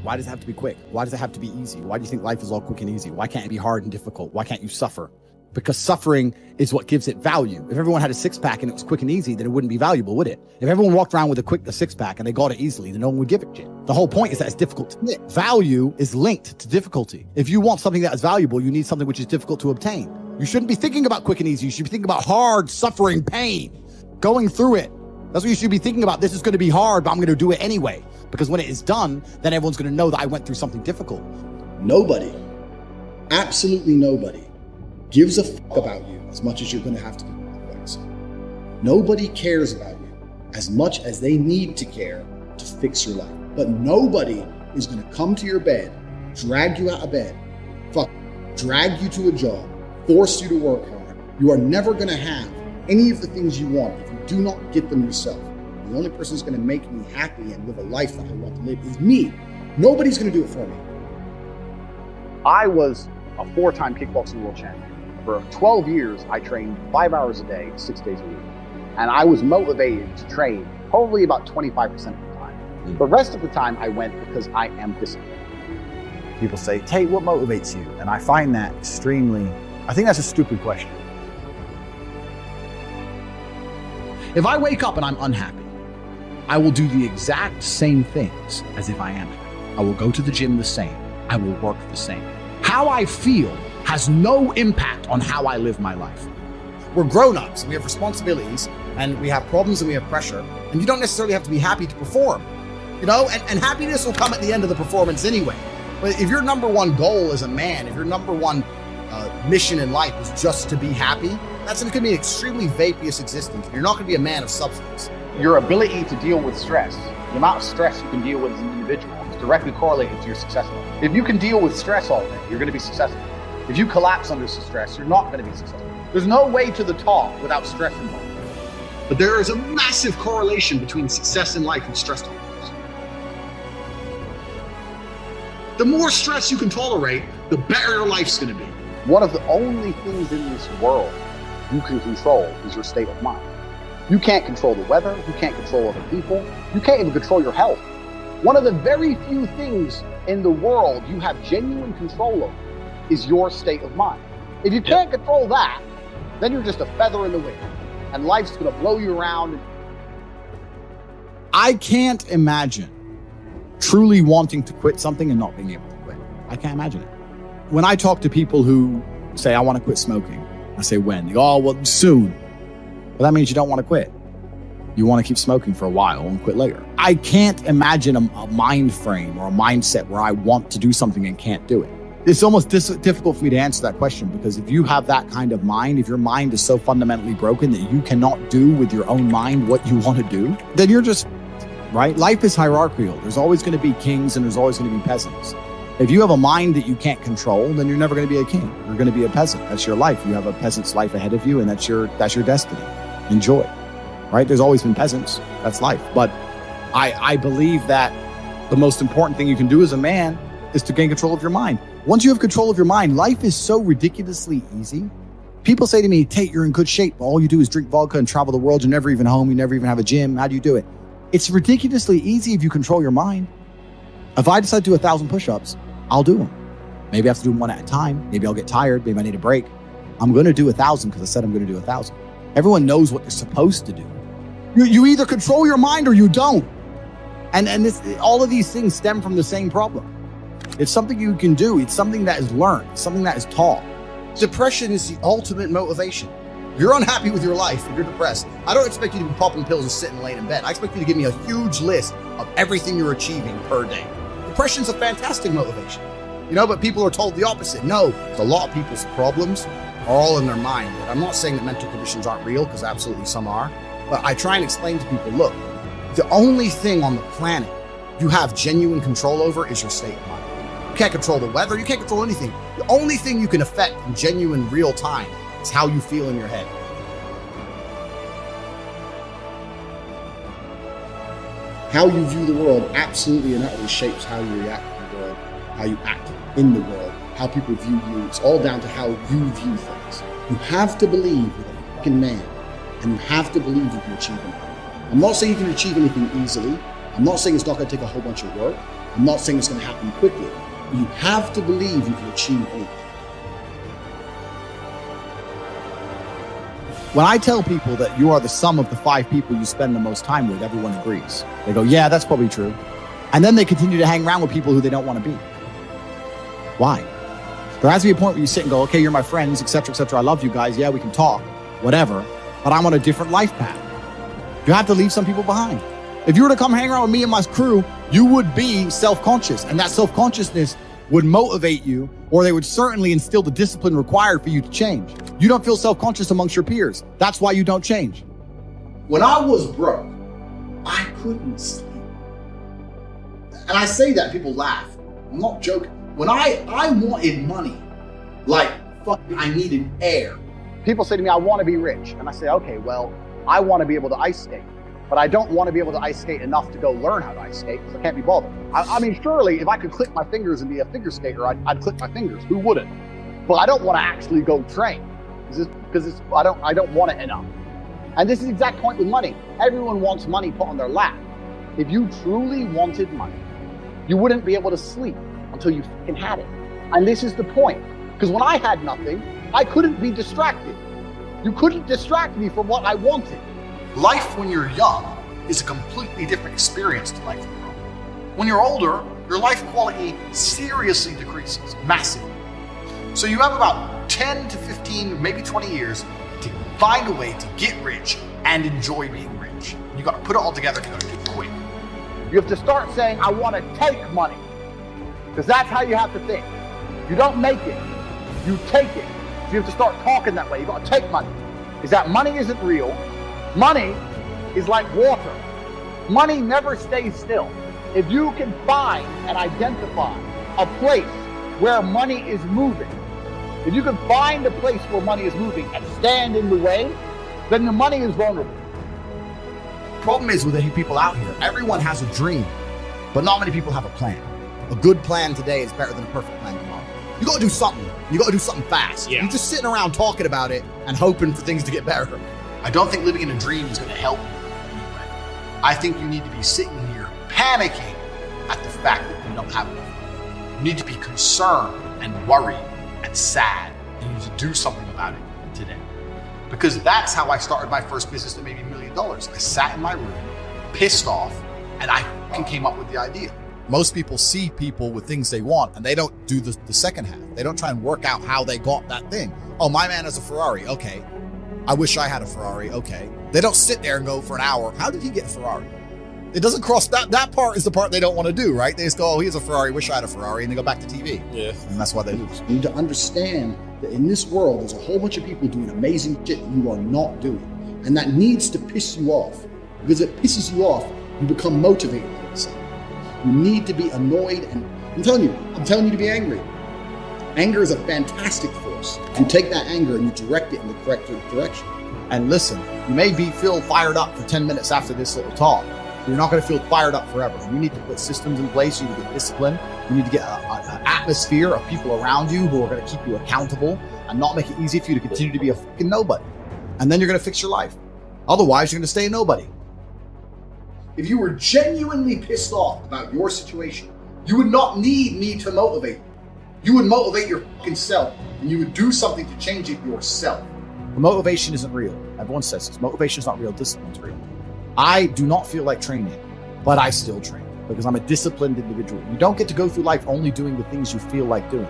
Why does it have to be quick? Why does it have to be easy? Why do you think life is all quick and easy? Why can't it be hard and difficult? Why can't you suffer? Because suffering is what gives it value. If everyone had a six-pack and it was quick and easy, then it wouldn't be valuable, would it? If everyone walked around with a six-pack and they got it easily, then no one would give a shit. The whole point is that it's difficult to get. Value is linked to difficulty. If you want something that is valuable, you need something which is difficult to obtain. You shouldn't be thinking about quick and easy. You should be thinking about hard, suffering, pain, going through it. That's what you should be thinking about. This is going to be hard, but I'm going to do it anyway. Because when it is done, then everyone's going to know that I went through something difficult. Nobody, absolutely nobody, gives a fuck about you as much as you're going to have to give advice. Nobody cares about you as much as they need to care to fix your life. But nobody is going to come to your bed, drag you out of bed, drag you to a job, force you to work hard. You are never going to have any of the things you want if you do not get them yourself. The only person who's going to make me happy and live a life that I want to live is me. Nobody's going to do it for me. I was a 4-time kickboxing world champion. For 12 years, I trained 5 hours a day, 6 days a week. And I was motivated to train probably about 25% of the time. The rest of the time I went because I am disciplined. People say, Tate, what motivates you? And I find that I think that's a stupid question. If I wake up and I'm unhappy, I will do the exact same things as if I am happy. I will go to the gym the same. I will work the same. How I feel has no impact on how I live my life. We're grown-ups, we have responsibilities, and we have problems and we have pressure, and you don't necessarily have to be happy to perform, and happiness will come at the end of the performance anyway. But if your number one goal as a man, if your number one mission in life is just to be happy, that's going to be an extremely vaporous existence. You're not going to be a man of substance. Your ability to deal with stress, the amount of stress you can deal with as an individual, is directly correlated to your success level. If you can deal with stress all day, you're going to be successful. If you collapse under stress, you're not going to be successful. There's no way to the top without stress involved. But there is a massive correlation between success in life and stress tolerance. The more stress you can tolerate, the better your life's going to be. One of the only things in this world you can control is your state of mind. You can't control the weather, you can't control other people, you can't even control your health. One of the very few things in the world you have genuine control over is your state of mind. If you can't control that, then you're just a feather in the wind, and life's gonna blow you around. I can't imagine truly wanting to quit something and not being able to quit. I can't imagine it. When I talk to people who say, I want to quit smoking, I say, when? They go, oh, well, soon. Well, that means you don't want to quit. You want to keep smoking for a while and quit later. I can't imagine a mind frame or a mindset where I want to do something and can't do it. It's almost difficult for me to answer that question, because if you have that kind of mind, if your mind is so fundamentally broken that you cannot do with your own mind what you want to do, then you're just, right? Life is hierarchical. There's always going to be kings and there's always going to be peasants. If you have a mind that you can't control, then you're never going to be a king. You're going to be a peasant. That's your life. You have a peasant's life ahead of you, and that's your destiny. Enjoy, right? There's always been peasants. That's life. But I believe that the most important thing you can do as a man is to gain control of your mind. Once you have control of your mind, life is so ridiculously easy. People say to me, Tate, you're in good shape. All you do is drink vodka and travel the world. You're never even home. You never even have a gym. How do you do it? It's ridiculously easy if you control your mind. If I decide to do 1,000 push-ups, I'll do them. Maybe I have to do them one at a time. Maybe I'll get tired. Maybe I need a break. I'm going to do 1,000 because I said I'm going to do 1,000. Everyone knows what they're supposed to do. You either control your mind or you don't. And all of these things stem from the same problem. It's something you can do. It's something that is learned. It's something that is taught. Depression is the ultimate motivation. If you're unhappy with your life, if you're depressed, I don't expect you to be popping pills and sitting laying in bed. I expect you to give me a huge list of everything you're achieving per day. Depression's a fantastic motivation, but people are told the opposite. No, a lot of people's problems are all in their mind. I'm not saying that mental conditions aren't real, because absolutely some are, but I try and explain to people, look, the only thing on the planet you have genuine control over is your state of mind. You can't control the weather, you can't control anything. The only thing you can affect in genuine real time is how you feel in your head. How you view the world absolutely and utterly shapes how you react to the world, how you act in the world, how people view you. It's all down to how you view things. You have to believe you're a fucking man, and you have to believe you can achieve anything. I'm not saying you can achieve anything easily. I'm not saying it's not going to take a whole bunch of work. I'm not saying it's going to happen quickly. But you have to believe you can achieve anything. When I tell people that you are the sum of the 5 people you spend the most time with, everyone agrees. They go, yeah, that's probably true. And then they continue to hang around with people who they don't want to be. Why? There has to be a point where you sit and go, okay, you're my friends, et cetera, I love you guys. Yeah, we can talk, whatever. But I'm on a different life path. You have to leave some people behind. If you were to come hang around with me and my crew, you would be self-conscious. And that self-consciousness would motivate you, or they would certainly instill the discipline required for you to change. You don't feel self-conscious amongst your peers. That's why you don't change. When I was broke, I couldn't sleep. And I say that, people laugh. I'm not joking. When I wanted money, like fucking I needed air. People say to me, I want to be rich. And I say, okay, well, I want to be able to ice skate. But I don't want to be able to ice skate enough to go learn how to ice skate because I can't be bothered. I mean, surely if I could click my fingers and be a figure skater, I'd click my fingers. Who wouldn't? But I don't want to actually go train because I don't want it enough. And this is the exact point with money. Everyone wants money put on their lap. If you truly wanted money, you wouldn't be able to sleep until you fucking had it. And this is the point. Because when I had nothing, I couldn't be distracted. You couldn't distract me from what I wanted. Life when you're young is a completely different experience to life when you're older. When you're older, your life quality seriously decreases, massively. So you have about 10 to 15, maybe 20 years to find a way to get rich and enjoy being rich. You got to put it all together and you got to do it quick. You have to start saying, I want to take money. Because that's how you have to think. You don't make it, you take it. So you have to start talking that way. You got to take money. Is that money isn't real. Money is like water. Money never stays still. If you can find and identify a place where money is moving, if you can find a place where money is moving and stand in the way, then the money is vulnerable. Problem is with the people out here, everyone has a dream, but not many people have a plan. A good plan today is better than a perfect plan tomorrow. You got to do something. You got to do something fast. Yeah. You're just sitting around talking about it and hoping for things to get better. I don't think living in a dream is going to help you anyway. I think you need to be sitting here panicking at the fact that you don't have enough. You need to be concerned and worried and sad. And you need to do something about it today. Because that's how I started my first business that made me $1 million. I sat in my room, pissed off, and I came up with the idea. Most people see people with things they want and they don't do the second half. They don't try and work out how they got that thing. Oh, my man has a Ferrari. Okay. I wish I had a Ferrari. Okay. They don't sit there and go for an hour. How did he get a Ferrari? It doesn't cross that part is the part they don't want to do, right? They just go, oh, he has a Ferrari. Wish I had a Ferrari. And they go back to TV. Yeah. And that's why they lose. You need to understand that in this world, there's a whole bunch of people doing amazing shit you are not doing. And that needs to piss you off. Because it pisses you off, you become motivated all of a sudden. You need to be annoyed, and I'm telling you to be angry. Anger is a fantastic force. You take that anger and you direct it in the correct direction. And listen, you may feel fired up for 10 minutes after this little talk. You're not going to feel fired up forever. You need to put systems in place. You need to get discipline. You need to get an atmosphere of people around you who are going to keep you accountable and not make it easy for you to continue to be a fucking nobody. And then you're going to fix your life. Otherwise, you're going to stay a nobody. If you were genuinely pissed off about your situation, you would not need me to motivate you. You would motivate your fucking self, and you would do something to change it yourself. The motivation isn't real. Everyone says this. Motivation is not real. Discipline's real. I do not feel like training, but I still train because I'm a disciplined individual. You don't get to go through life only doing the things you feel like doing.